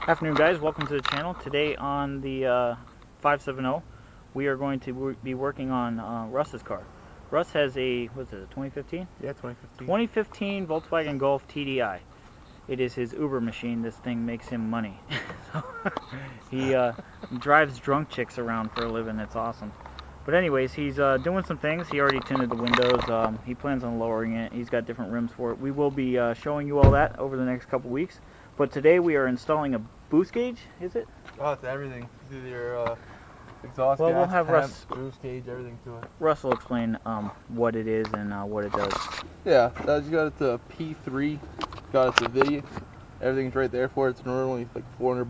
Afternoon, guys. Welcome to the channel. Today on the 570, we are going to be working on Russ's car. Russ has a, what's it, a 2015? Yeah, 2015. 2015 Volkswagen Golf TDI. It is his Uber machine. This thing makes him money. He drives drunk chicks around for a living. It's awesome. But anyways, he's doing some things. He already tinted the windows. He plans on lowering it. He's got different rims for it. We will be showing you all that over the next couple weeks. But today we are installing a boost gauge, is it? Oh, it's everything. It's your exhaust well, gas, we'll have temp, Russ, boost gauge, everything to it. Russ will explain what it is and what it does. Yeah, you got it to P3, got it to VW. Everything's right there for it. It's normally like $400.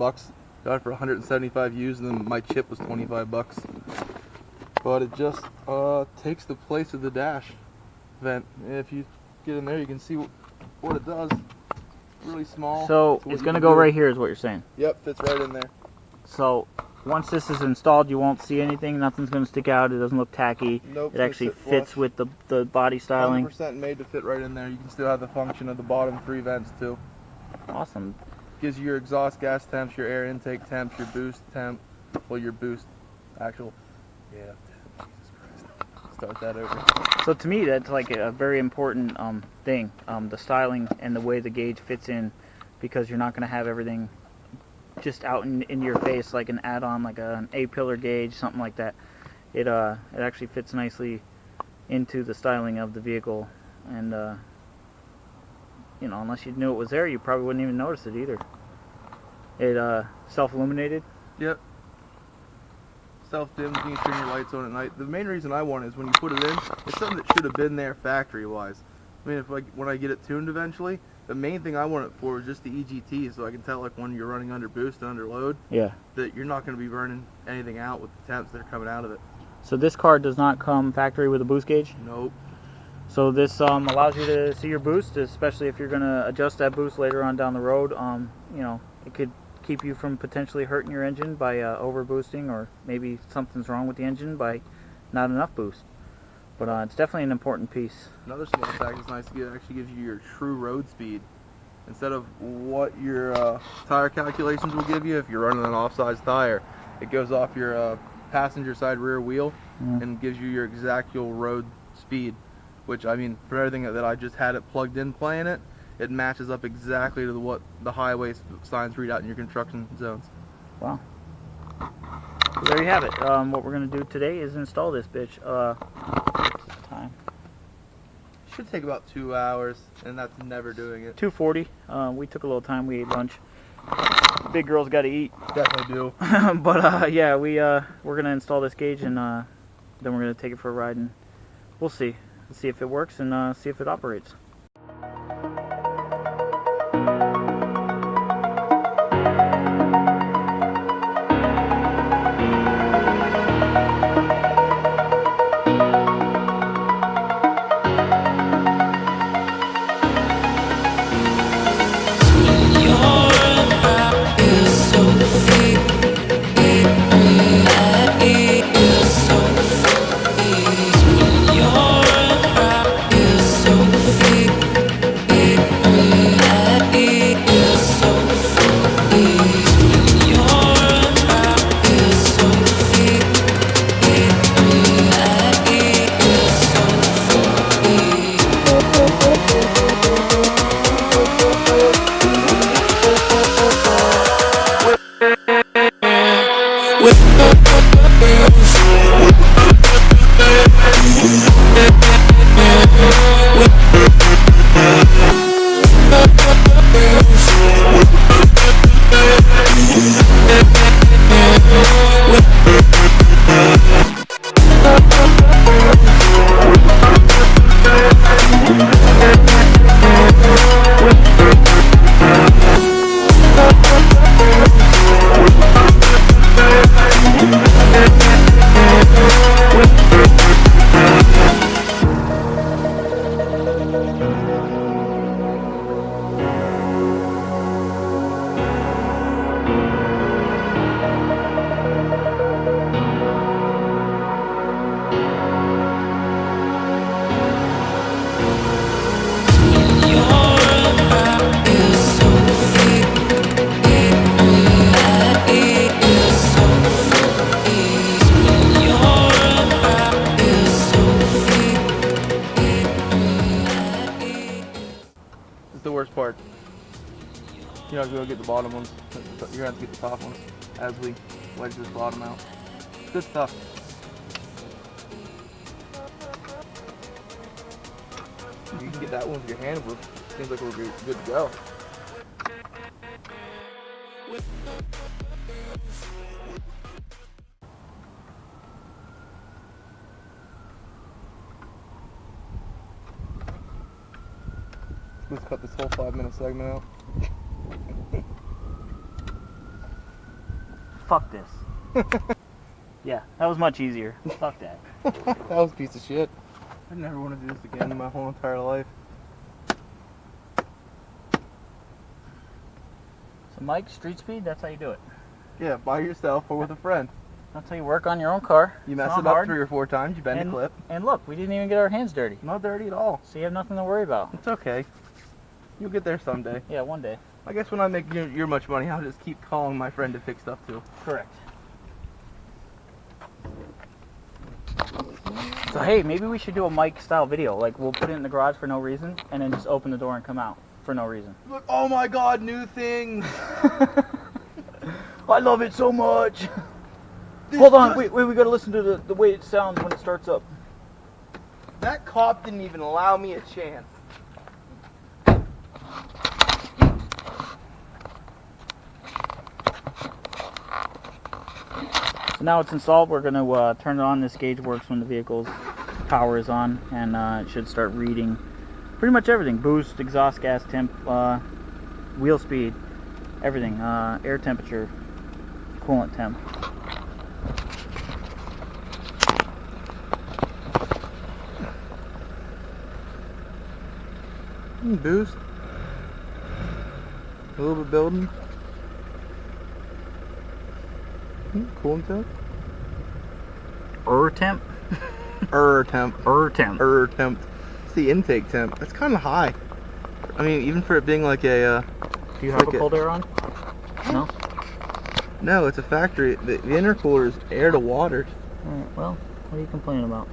Got it for 175 used, and then my chip was $25. But it just takes the place of the dash vent. If you get in there, you can see what it does. Really small. So it's going to go right here is what you're saying? Yep, fits right in there. So once this is installed, you won't see anything. Nothing's going to stick out. It doesn't look tacky. Nope. It actually fits with the body styling. 100% made to fit right in there. You can still have the function of the bottom 3 vents too. Awesome. Gives you your exhaust gas temps, your air intake temps, your boost temp, well, your boost actual. Yeah. Jesus Christ. Start that over. So to me, that's like a very important thing, the styling and the way the gauge fits in, because you're not going to have everything just out in your face like an add-on, like an A-pillar gauge, something like that. It actually fits nicely into the styling of the vehicle, and you know, unless you knew it was there, you probably wouldn't even notice it either. It self-illuminated. Yep. Self-dims, you can turn your lights on at night. The main reason I want it is when you put it in, it's something that should have been there factory-wise. I mean, when I get it tuned eventually, the main thing I want it for is just the EGT, so I can tell, like, when you're running under boost and under load, yeah, that you're not going to be burning anything out with the temps that are coming out of it. So this car does not come factory with a boost gauge? Nope. So this allows you to see your boost, especially if you're going to adjust that boost later on down the road. You know, it could keep you from potentially hurting your engine by over boosting, or maybe something's wrong with the engine by not enough boost. But it's definitely an important piece. Another small fact that's nice to get, it actually gives you your true road speed. Instead of what your tire calculations will give you if you're running an off-size tire, it goes off your passenger side rear wheel and gives you your exactual road speed. Which, I mean, for everything that I just had it plugged in playing it, it matches up exactly to what the highway signs read out in your construction zones. Wow. So there you have it. What we're going to do today is install this bitch. Time. Should take about 2 hours, and that's never doing it. 2:40. We took a little time. We ate lunch. Big girls got to eat. Definitely do. But yeah, we're going to install this gauge, and then we're going to take it for a ride, and we'll see. Let's see if it works and see if it operates. So as we go get the bottom ones. You're gonna have to get the top ones as we wedge this bottom out. It's good stuff. You can get that one with your hand. Seems like we're good to go. Let's cut this whole 5-minute segment out. Fuck this. Yeah, that was much easier. Fuck that. That was a piece of shit. I never want to do this again in my whole entire life. So Mike, street speed, that's how you do it. Yeah, by yourself or with a friend. That's how you work on your own car. You mess it up 3 or 4 times, you bend a clip. And look, we didn't even get our hands dirty. Not dirty at all. So you have nothing to worry about. It's okay. You'll get there someday. Yeah, one day. I guess when I make your much money, I'll just keep calling my friend to fix stuff too. Correct. So hey, maybe we should do a Mike style video. Like we'll put it in the garage for no reason and then just open the door and come out for no reason. Look, oh my god, new things! I love it so much! Hold on, wait, we gotta listen to the way it sounds when it starts up. That cop didn't even allow me a chance. So now it's installed, we're going to turn it on. This gauge works when the vehicle's power is on, and it should start reading pretty much everything. Boost, exhaust gas temp, wheel speed, everything. Air temperature, coolant temp. Boost. A little bit building. Coolant temp. Temp. Temp. Temp. It's the intake temp. That's kind of high. I mean, even for it being like a. Do you have like a cold air on? No. No, it's a factory. The intercooler is air to water. Alright, well, what are you complaining about?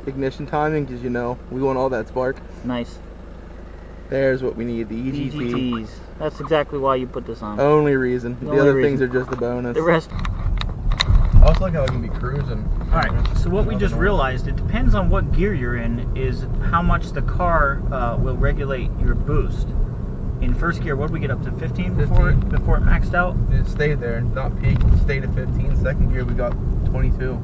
Ignition timing, because you know we want all that spark. Nice. There's what we need. The EGT. EGTs. That's exactly why you put this on. Only reason. The other things are just a bonus. The rest. I also like how I can be cruising. Alright, so what we just realized, it depends on what gear you're in, is how much the car will regulate your boost. In first gear, what did we get up to? 15 before it maxed out? It stayed there, not peaked. It stayed at 15. Second gear, we got 22.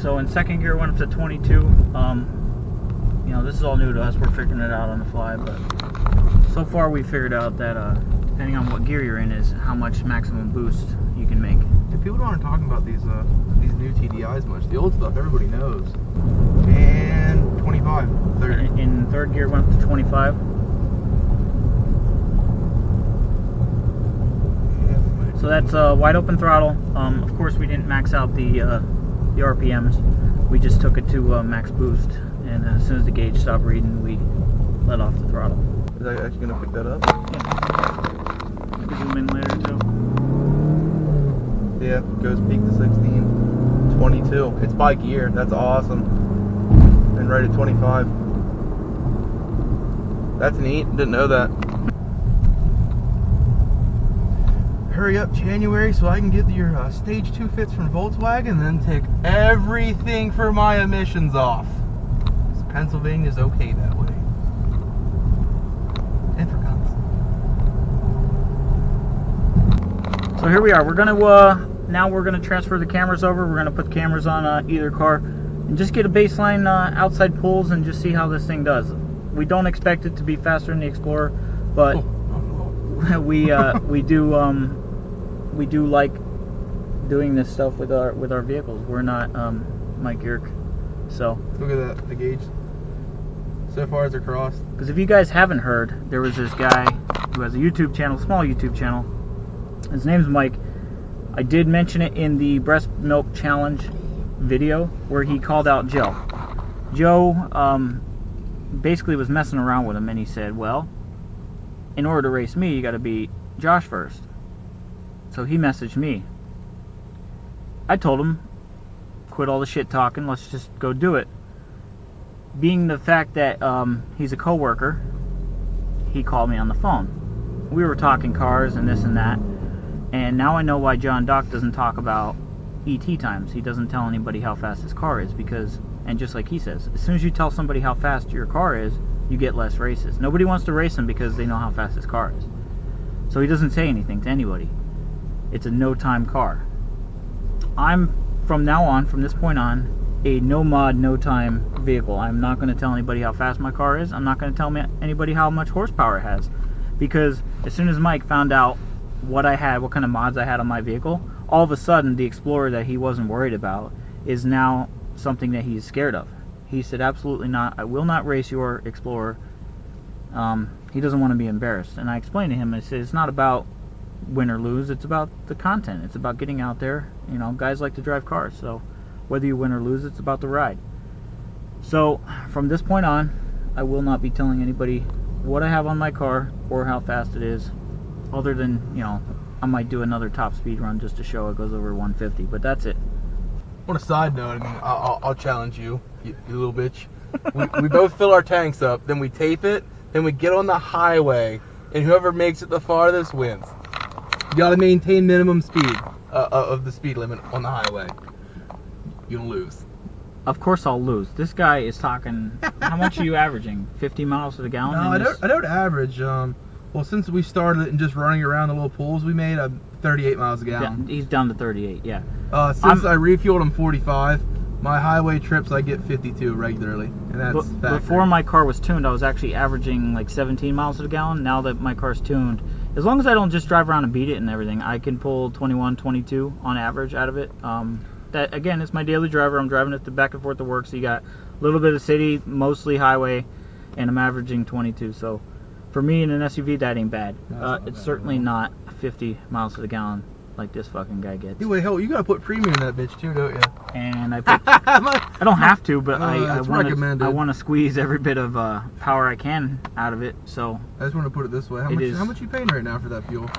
So in second gear, it went up to 22. You know, this is all new to us. We're figuring it out on the fly, but so far we figured out that depending on what gear you're in is how much maximum boost you can make. People aren't talking about these new TDIs much. The old stuff everybody knows. And 25. Third. In third gear, went up to 25. So that's wide open throttle. Of course, we didn't max out the RPMs. We just took it to max boost, and as soon as the gauge stopped reading, we let off the throttle. Is that actually going to pick that up? Yeah. Maybe zoom in later too. Yeah, it goes peak to 16. 22. It's by gear. That's awesome. And right at 25. That's neat. Didn't know that. Hurry up, January, so I can get your stage 2 fits from Volkswagen and then take everything for my emissions off. Pennsylvania's okay that way. And for guns. So here we are. We're gonna now we're gonna transfer the cameras over. We're gonna put cameras on either car and just get a baseline outside pulls and just see how this thing does. We don't expect it to be faster than the Explorer, but we do like doing this stuff with our vehicles. We're not Mike Yerk, so look at that, the gauge. So far as across. Because if you guys haven't heard, there was this guy who has a YouTube channel, small YouTube channel. His name's Mike. I did mention it in the breast milk challenge video where he called out Joe. Joe basically was messing around with him, and he said, well, in order to race me, you got to beat Josh first. So he messaged me. I told him, quit all the shit talking, let's just go do it. Being the fact that he's a co-worker, he called me on the phone. we were talking cars and this and that, and now I know why John Dock doesn't talk about ET times. He doesn't tell anybody how fast his car is because, and just like he says, as soon as you tell somebody how fast your car is, you get less races. Nobody wants to race him because they know how fast his car is. So he doesn't say anything to anybody. It's a no-time car. I'm, from now on, from this point on, a no-mod, no-time vehicle. I'm not going to tell anybody how fast my car is. I'm not going to tell anybody how much horsepower it has. Because as soon as Mike found out what I had, what kind of mods I had on my vehicle, all of a sudden the Explorer that he wasn't worried about is now something that he's scared of. He said, absolutely not. I will not race your Explorer. He doesn't want to be embarrassed. And I explained to him, I said, it's not about win or lose. It's about the content. It's about getting out there. You know, guys like to drive cars. So whether you win or lose, it's about the ride. So from this point on, I will not be telling anybody what I have on my car or how fast it is, other than, you know, I might do another top speed run just to show it goes over 150, but that's it. On a side note, I mean, I'll challenge you, you little bitch. We both fill our tanks up, then we tape it, then we get on the highway, and whoever makes it the farthest wins. You gotta maintain minimum speed of the speed limit on the highway. You'll lose. Of course I'll lose. This guy is talking, how much are you averaging? 50 miles to the gallon? No, I don't average. Well, since we started and just running around the little pools we made, I'm 38 miles a gallon. He's down to 38, yeah. Since I refueled, I'm 45. My highway trips, I get 52 regularly, and that's before my car was tuned, I was actually averaging like 17 miles to the gallon. Now that my car's tuned, as long as I don't just drive around and beat it and everything, I can pull 21, 22 on average out of it. That, again, is my daily driver. I'm driving it back and forth to work, so you got a little bit of city, mostly highway, and I'm averaging 22. So for me in an SUV, that ain't bad. It's certainly not 50 miles to the gallon like this fucking guy gets. Anyway, hell, you gotta put premium in that bitch too, don't you? And I put, I don't have to, but I want to squeeze every bit of power I can out of it. So I just want to put it this way: how much you paying right now for that fuel?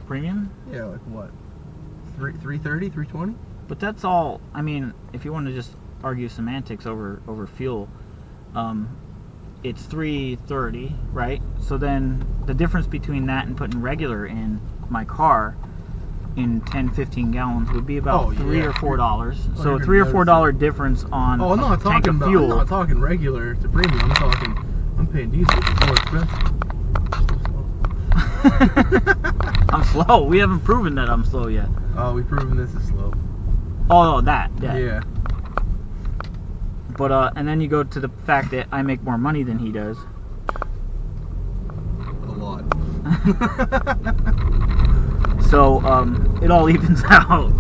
Premium? Yeah, like what? 330, 320? But that's all. I mean, if you want to just argue semantics over fuel, it's 330, right? So then the difference between that and putting regular in my car in 10-15 gallons would be about $3 or $4. So a $3 or $4 difference on a tank of fuel. I'm not talking regular to premium. I'm paying diesel. It's more expensive. I'm slow. We haven't proven that I'm slow yet. Oh, we've proven this is slow. Oh, that. Yeah. But and then you go to the fact that I make more money than he does. A lot. So it all evens out.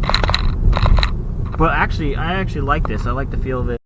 But actually, I actually like this. I like the feel of it.